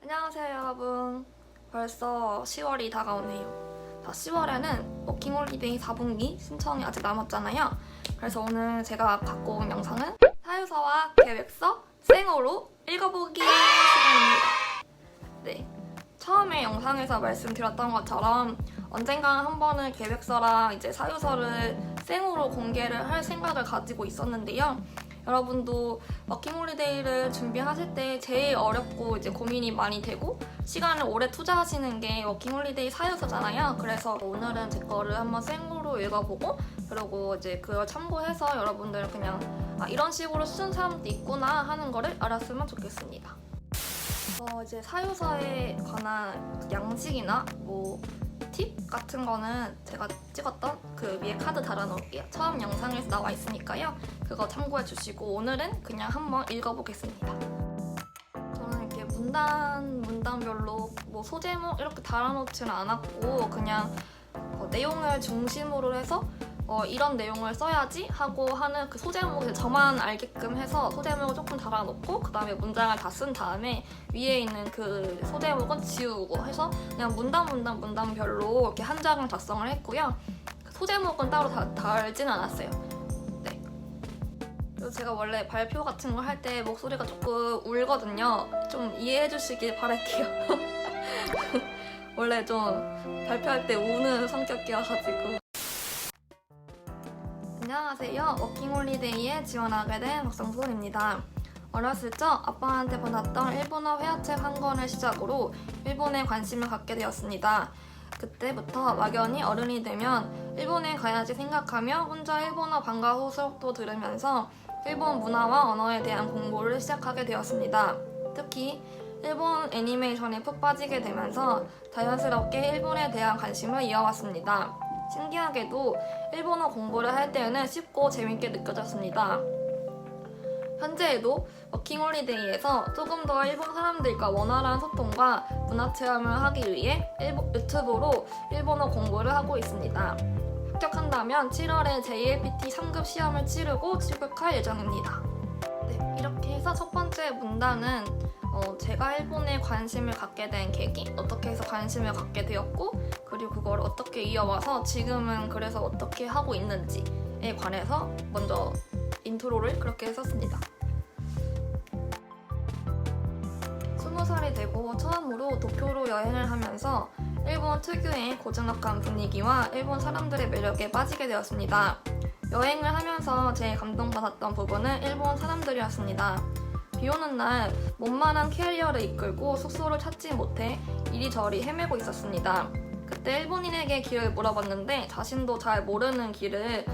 안녕하세요 여러분. 벌써 10월이 다가오네요. 자, 10월에는 워킹홀리데이 4분기 신청이 아직 남았잖아요. 그래서 오늘 제가 갖고 온 영상은 사유서와 계획서 생으로 읽어보기 시간입니다. 네, 처음에 영상에서 말씀드렸던 것처럼 언젠가 한 번은 계획서랑 이제 사유서를 생으로 공개를 할 생각을 가지고 있었는데요. 여러분도 워킹홀리데이를 준비하실 때 제일 어렵고 이제 고민이 많이 되고 시간을 오래 투자하시는 게 워킹홀리데이 사유서잖아요. 그래서 오늘은 제 거를 한번 생으로 읽어보고 그리고 이제 그걸 참고해서 여러분들 그냥 이런 식으로 쓰는 사람도 있구나 하는 거를 알았으면 좋겠습니다. 이제 사유서에 관한 양식이나 팁 같은 거는 제가 찍었던 그 위에 카드 달아놓을게요. 처음 영상에서 나와 있으니까요. 그거 참고해 주시고 오늘은 그냥 한번 읽어보겠습니다. 저는 이렇게 문단별로 소제목 이렇게 달아놓지는 않았고 그냥 내용을 중심으로 해서 이런 내용을 써야지 하고 하는 그 소제목을 저만 알게끔 해서 소제목을 조금 달아놓고 그 다음에 문장을 다 쓴 다음에 위에 있는 그 소제목은 지우고 해서 그냥 문단별로 이렇게 한 장을 작성을 했고요. 소제목은 따로 달지는 않았어요. 네. 그리고 제가 원래 발표 같은 거 할 때 목소리가 조금 울거든요. 좀 이해해 주시길 바랄게요. 원래 좀 발표할 때 우는 성격이어가지고. 안녕하세요. 워킹홀리데이에 지원하게 된 박성솔입니다. 어렸을 적 아빠한테 받았던 일본어 회화책 한 권을 시작으로 일본에 관심을 갖게 되었습니다. 그때부터 막연히 어른이 되면 일본에 가야지 생각하며 혼자 일본어 방과 후 수업도 들으면서 일본 문화와 언어에 대한 공부를 시작하게 되었습니다. 특히 일본 애니메이션에 푹 빠지게 되면서 자연스럽게 일본에 대한 관심을 이어왔습니다. 신기하게도 일본어 공부를 할 때에는 쉽고 재밌게 느껴졌습니다. 현재에도 워킹홀리데이에서 조금 더 일본 사람들과 원활한 소통과 문화체험을 하기 위해 유튜브로 일본어 공부를 하고 있습니다. 합격한다면 7월에 JLPT 3급 시험을 치르고 출국할 예정입니다. 네, 이렇게 해서 첫 번째 문단은 제가 일본에 관심을 갖게 된 계기, 어떻게 해서 관심을 갖게 되었고 그리고 그걸 어떻게 이어와서 지금은 그래서 어떻게 하고 있는지에 관해서 먼저 인트로를 그렇게 썼습니다. 20살이 되고 처음으로 도쿄로 여행을 하면서 일본 특유의 고즈넉한 분위기와 일본 사람들의 매력에 빠지게 되었습니다. 여행을 하면서 제일 감동받았던 부분은 일본 사람들이었습니다. 비 오는 날 몸만한 캐리어를 이끌고 숙소를 찾지 못해 이리저리 헤매고 있었습니다. 그때 일본인에게 길을 물어봤는데 자신도 잘 모르는 길을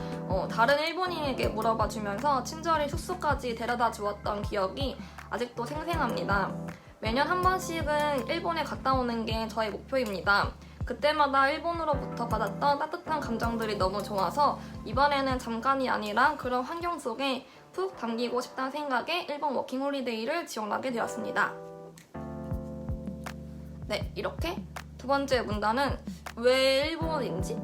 다른 일본인에게 물어봐 주면서 친절히 숙소까지 데려다 주었던 기억이 아직도 생생합니다. 매년 한 번씩은 일본에 갔다 오는 게 저의 목표입니다. 그때마다 일본으로부터 받았던 따뜻한 감정들이 너무 좋아서 이번에는 잠깐이 아니라 그런 환경 속에 푹 담기고 싶다는 생각에 일본 워킹홀리데이를 지원하게 되었습니다. 네, 이렇게 두 번째 문단은 왜 일본인지?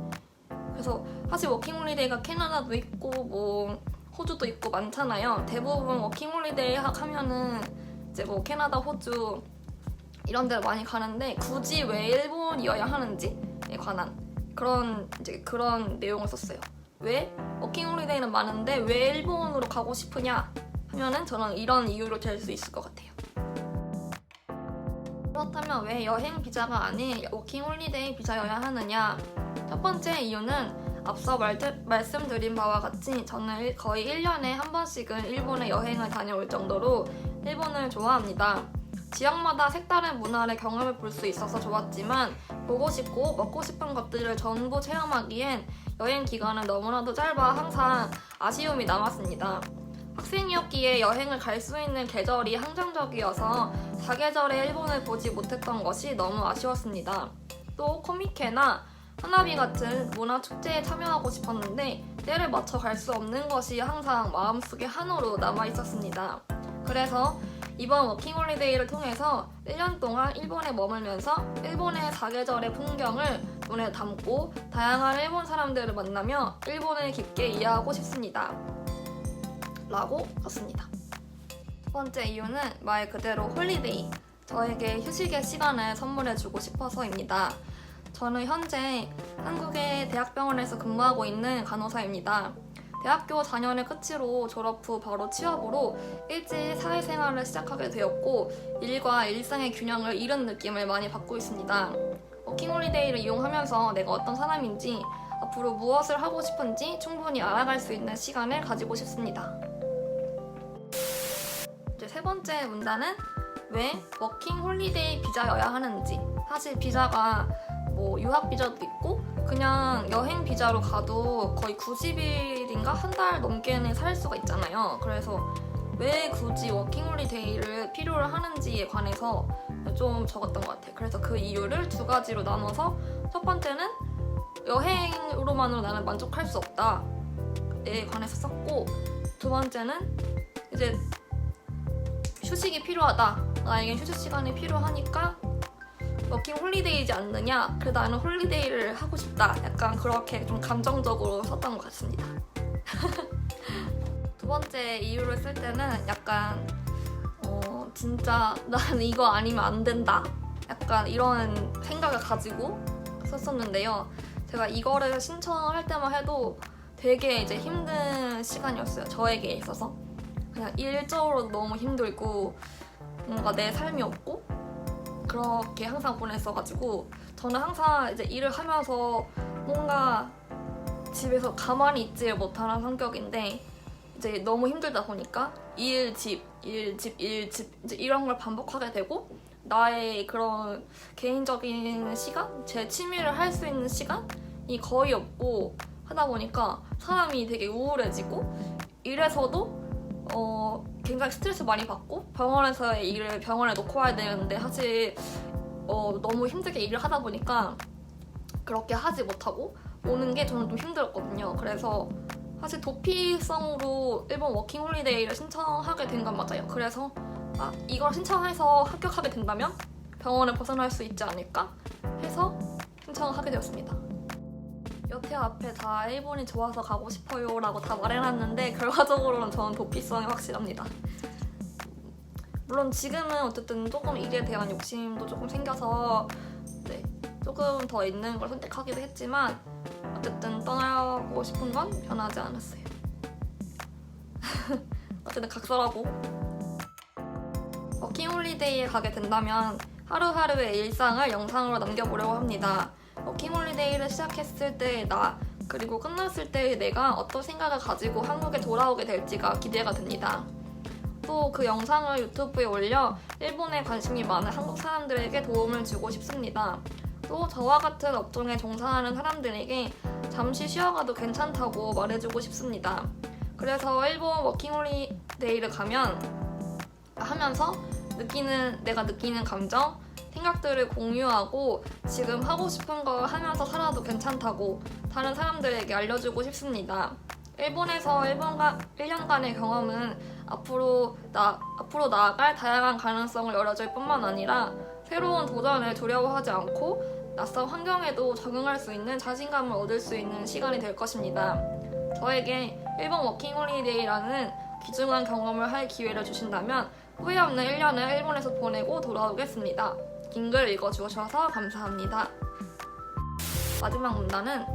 그래서 사실 워킹홀리데이가 캐나다도 있고 호주도 있고 많잖아요. 대부분 워킹홀리데이 하면은 이제 캐나다, 호주 이런 데를 많이 가는데 굳이 왜 일본이어야 하는지에 관한 그런 내용을 썼어요. 왜 워킹홀리데이는 많은데 왜 일본으로 가고 싶으냐 하면은 저는 이런 이유로 될 수 있을 것 같아요. 그렇다면 왜 여행 비자가 아닌 워킹홀리데이 비자여야 하느냐? 첫 번째 이유는 앞서 말씀드린 바와 같이 저는 거의 1년에 한 번씩은 일본에 여행을 다녀올 정도로 일본을 좋아합니다. 지역마다 색다른 문화를 경험해 볼 수 있어서 좋았지만 보고 싶고 먹고 싶은 것들을 전부 체험하기엔 여행 기간은 너무나도 짧아 항상 아쉬움이 남았습니다. 학생이었기에 여행을 갈 수 있는 계절이 한정적이어서 사계절에 일본을 보지 못했던 것이 너무 아쉬웠습니다. 또 코미케나 하나비 같은 문화 축제에 참여하고 싶었는데 때를 맞춰 갈 수 없는 것이 항상 마음속에 한으로 남아 있었습니다. 그래서 이번 워킹홀리데이를 통해서 1년 동안 일본에 머물면서 일본의 사계절의 풍경을 눈에 담고 다양한 일본 사람들을 만나며 일본을 깊게 이해하고 싶습니다. 라고 썼습니다. 첫 번째 이유는 말 그대로 홀리데이, 저에게 휴식의 시간을 선물해주고 싶어서입니다. 저는 현재 한국의 대학병원에서 근무하고 있는 간호사입니다. 대학교 4년을 끝으로 졸업 후 바로 취업으로 일찍 사회생활을 시작하게 되었고 일과 일상의 균형을 잃은 느낌을 많이 받고 있습니다. 워킹홀리데이를 이용하면서 내가 어떤 사람인지 앞으로 무엇을 하고 싶은지 충분히 알아갈 수 있는 시간을 가지고 싶습니다. 이제 세 번째 문제는 왜 워킹홀리데이 비자여야 하는지. 사실 비자가 뭐 유학 비자도 있고 그냥 여행 비자로 가도 거의 90일인가 한 달 넘게는 살 수가 있잖아요. 그래서 왜 굳이 워킹홀리데이를 필요로 하는지에 관해서 좀 적었던 것 같아요. 그래서 그 이유를 두 가지로 나눠서 첫 번째는 여행으로만으로 나는 만족할 수 없다에 관해서 썼고 두 번째는 이제 휴식이 필요하다. 나에겐 휴식 시간이 필요하니까 워킹 홀리데이지 않느냐? 그래도 나는 홀리데이를 하고 싶다. 약간 그렇게 좀 감정적으로 썼던 것 같습니다. 두 번째 이유를 쓸 때는 약간 진짜 나는 이거 아니면 안 된다. 약간 이런 생각을 가지고 썼었는데요. 제가 이거를 신청할 때만 해도 되게 이제 힘든 시간이었어요. 저에게 있어서. 그냥 일적으로도 너무 힘들고 뭔가 내 삶이 없고 그렇게 항상 보냈어가지고 저는 항상 이제 일을 하면서 뭔가 집에서 가만히 있지 못하는 성격인데 이제 너무 힘들다 보니까 일, 집, 일, 집, 일, 집 이제 이런 걸 반복하게 되고 나의 그런 개인적인 시간, 제 취미를 할 수 있는 시간이 거의 없고 하다 보니까 사람이 되게 우울해지고 일에서도 굉장히 스트레스 많이 받고 병원에서의 일을 병원에 놓고 와야 되는데 사실 너무 힘들게 일을 하다 보니까 그렇게 하지 못하고 오는 게 저는 좀 힘들었거든요. 그래서 사실 도피성으로 일본 워킹홀리데이를 신청하게 된 건 맞아요. 그래서 이걸 신청해서 합격하게 된다면 병원을 벗어날 수 있지 않을까 해서 신청하게 되었습니다. 여태 앞에 다 일본이 좋아서 가고 싶어요 라고 다 말해놨는데 결과적으로는 저는 도피성이 확실합니다. 물론 지금은 어쨌든 조금 일에 대한 욕심도 조금 생겨서 조금 더 있는 걸 선택하기도 했지만 어쨌든 떠나고 싶은 건 변하지 않았어요. 어쨌든 각설하고 워킹홀리데이에 가게 된다면 하루하루의 일상을 영상으로 남겨보려고 합니다. 워킹홀리데이를 시작했을 때의 나 그리고 끝났을 때의 내가 어떤 생각을 가지고 한국에 돌아오게 될지가 기대가 됩니다. 또 그 영상을 유튜브에 올려 일본에 관심이 많은 한국 사람들에게 도움을 주고 싶습니다. 또 저와 같은 업종에 종사하는 사람들에게 잠시 쉬어가도 괜찮다고 말해주고 싶습니다. 그래서 일본 워킹홀리데이를 하면서 내가 느끼는 감정, 생각들을 공유하고 지금 하고 싶은 거 하면서 살아도 괜찮다고 다른 사람들에게 알려주고 싶습니다. 일본에서 1년간의 경험은 앞으로 나아갈 다양한 가능성을 열어줄 뿐만 아니라 새로운 도전을 두려워하지 않고 낯선 환경에도 적응할 수 있는 자신감을 얻을 수 있는 시간이 될 것입니다. 저에게 일본 워킹홀리데이라는 귀중한 경험을 할 기회를 주신다면 후회 없는 1년을 일본에서 보내고 돌아오겠습니다. 긴 글 읽어주셔서 감사합니다. 마지막 문단은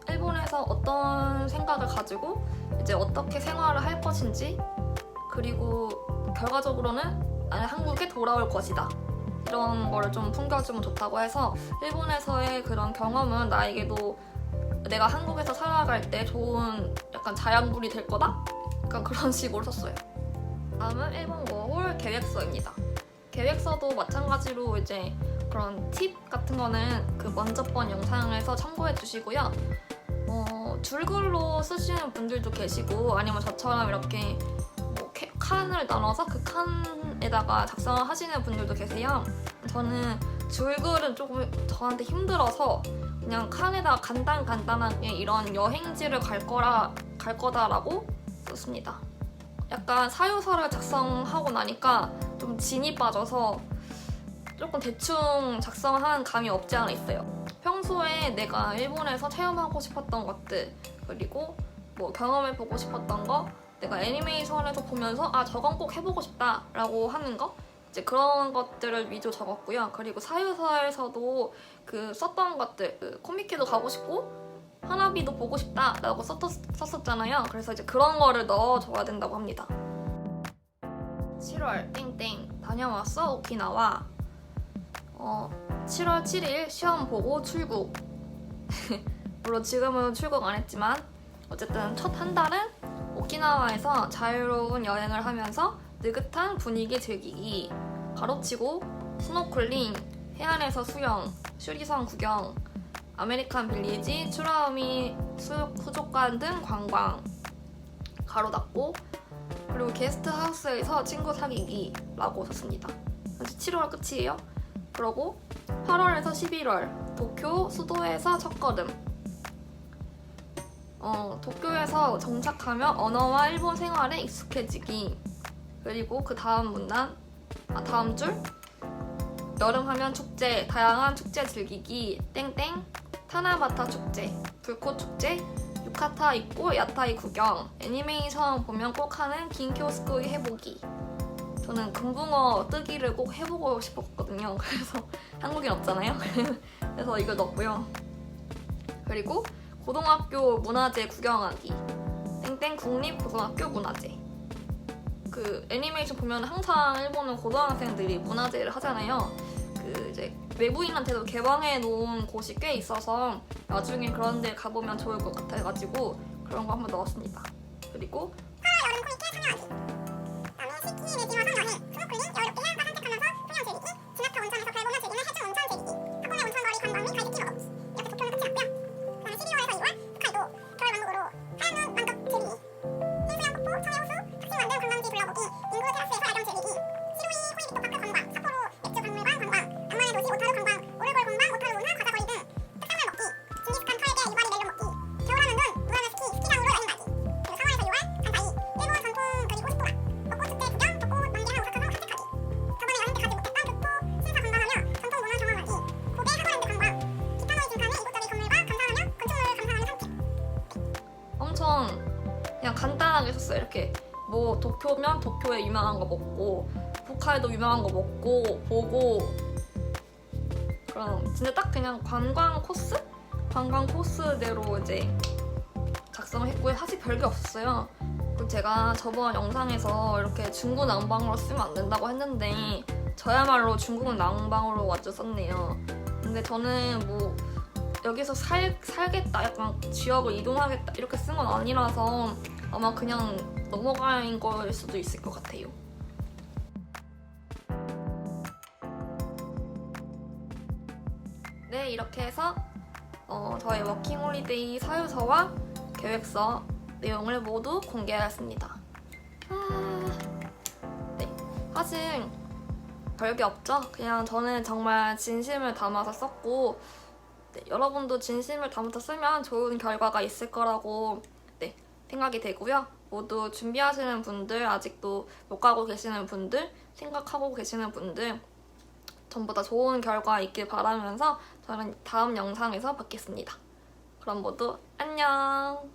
일본에서 어떤 생각을 가지고 이제 어떻게 생활을 할 것인지 그리고 결과적으로는 나는 한국에 돌아올 것이다. 이런 거를 좀 풍겨주면 좋다고 해서 일본에서의 그런 경험은 나에게도 내가 한국에서 살아갈 때 좋은 약간 자양분이 될 거다? 약간 그런 식으로 썼어요. 다음은 일본 워홀 계획서입니다. 계획서도 마찬가지로 이제 그런 팁 같은 거는 그 먼저 번 영상에서 참고해 주시고요. 줄글로 쓰시는 분들도 계시고 아니면 저처럼 이렇게 칸을 나눠서 그 칸에다가 작성을 하시는 분들도 계세요. 저는 줄글은 조금 저한테 힘들어서 그냥 칸에다가 간단하게 이런 여행지를 갈 거다라고 썼습니다. 약간 사유서를 작성하고 나니까 좀 진이 빠져서 조금 대충 작성한 감이 없지 않아 있어요. 평소에 내가 일본에서 체험하고 싶었던 것들 그리고 뭐 경험해보고 싶었던 거 내가 애니메이션에서 보면서 저건 꼭 해보고 싶다 라고 하는 거 이제 그런 것들을 위주로 적었고요. 그리고 사유서에서도 그 썼던 것들, 그 코미케도 가고 싶고 하나비도 보고 싶다라고 썼었잖아요. 그래서 이제 그런 거를 넣어줘야 된다고 합니다. 7월 땡땡 다녀왔어 오키나와. 7월 7일 시험 보고 출국. 물론 지금은 출국 안 했지만 어쨌든 첫 한 달은 오키나와에서 자유로운 여행을 하면서 느긋한 분위기 즐기기, 가로치고 스노클링, 해안에서 수영, 슈리성 구경, 아메리칸 빌리지, 추라우미 수족관 등 관광, 가로 닫고, 그리고 게스트하우스에서 친구 사귀기라고 썼습니다. 그래서 7월 끝이에요. 그리고 8월에서 11월 도쿄 수도에서 첫걸음. 도쿄에서 정착하며 언어와 일본 생활에 익숙해지기. 그리고 그 다음 문단, 다음 줄 여름하면 축제, 다양한 축제 즐기기, 땡땡, 타나바타 축제, 불꽃 축제, 유카타 입고 야타이 구경, 애니메이션 보면 꼭 하는 긴쿄스쿠이 해보기. 저는 금붕어 뜨기를 꼭 해보고 싶었거든요. 그래서 한국인 없잖아요. 그래서 이걸 넣었고요. 그리고 고등학교 문화재 구경하기, 땡땡 국립고등학교 문화재. 그 애니메이션 보면 항상 일본은 고등학생들이 문화제를 하잖아요. 그 이제 외부인한테도 개방해 놓은 곳이 꽤 있어서 나중에 그런 데 가보면 좋을 것 같아가지고 그런 거 한번 넣었습니다. 그리고 여름 코미케 참여하기. 그다음에 스키 내지와 성여행, 스노클링, 여유롭게 해안가 산책하면서 휴양 즐기기, 진압터 온천에서 발보면 즐기는 해중 온천 즐기기, 덕분에 온천 거리 관광 및 가이드 팀 얻어보기. 이렇게 도쿄는 끝이 났고요. 그다음에 12월에서 2월 홋카이도 겨울 왕국으로 하얀 눈 만극 즐기기, 흰수영 폭포, 청해 호수, 특징 만든 관광지 둘러보기, 인구 테라스에서 야경 즐기기, 시로이 호이비토 파크 관광, 삿포로 맥주 박물관 관광, 낭만의 도시 오타루 관광, 오르골 관광, 오타루 문화 과자거리 등 특산물 먹기, 징기스칸 털개 이와리 멜론 먹기, 겨울하면 눈, 무하나 스키, 스키장으로 여행 가기. 그리고 4월에서 6월 간사이, 일본 전통 그리고 스포라, 벚꽃 축제 구경, 벚꽃 만개한 오사카성 산책하기, 저번에 여행 때 가지 못했던 교토 신사 관광하며 전통 문화 경험하기, 고베 하거랜드 관광, 기타노이 진칸의 이곳저곳 건물과 감상하며 건축물을 감상하는 산책. 엄청 그냥 간단하게 썼어요. 이렇게 뭐 도쿄면 도쿄에 유명한 거 먹고, 홋카이도 유명한 거 먹고 보고, 그럼 진짜 딱 그냥 관광 코스? 관광 코스대로 이제 작성을 했고요. 사실 별게 없었어요. 그리고 제가 저번 영상에서 이렇게 중국 난방으로 쓰면 안 된다고 했는데 저야말로 중국 난방으로 완전 썼네요. 근데 저는 뭐 여기서 살겠다, 약간 지역을 이동하겠다 이렇게 쓴 건 아니라서 아마 그냥 넘어가는 거일 수도 있을 것 같아요. 네, 이렇게 해서 저의 워킹홀리데이 사유서와 계획서 내용을 모두 공개하였습니다. 네, 사실 별게 없죠? 그냥 저는 정말 진심을 담아서 썼고, 네, 여러분도 진심을 담아서 쓰면 좋은 결과가 있을 거라고 생각이 되고요. 모두 준비하시는 분들, 아직도 못 가고 계시는 분들, 생각하고 계시는 분들 전부 다 좋은 결과 있길 바라면서 저는 다음 영상에서 뵙겠습니다. 그럼 모두 안녕!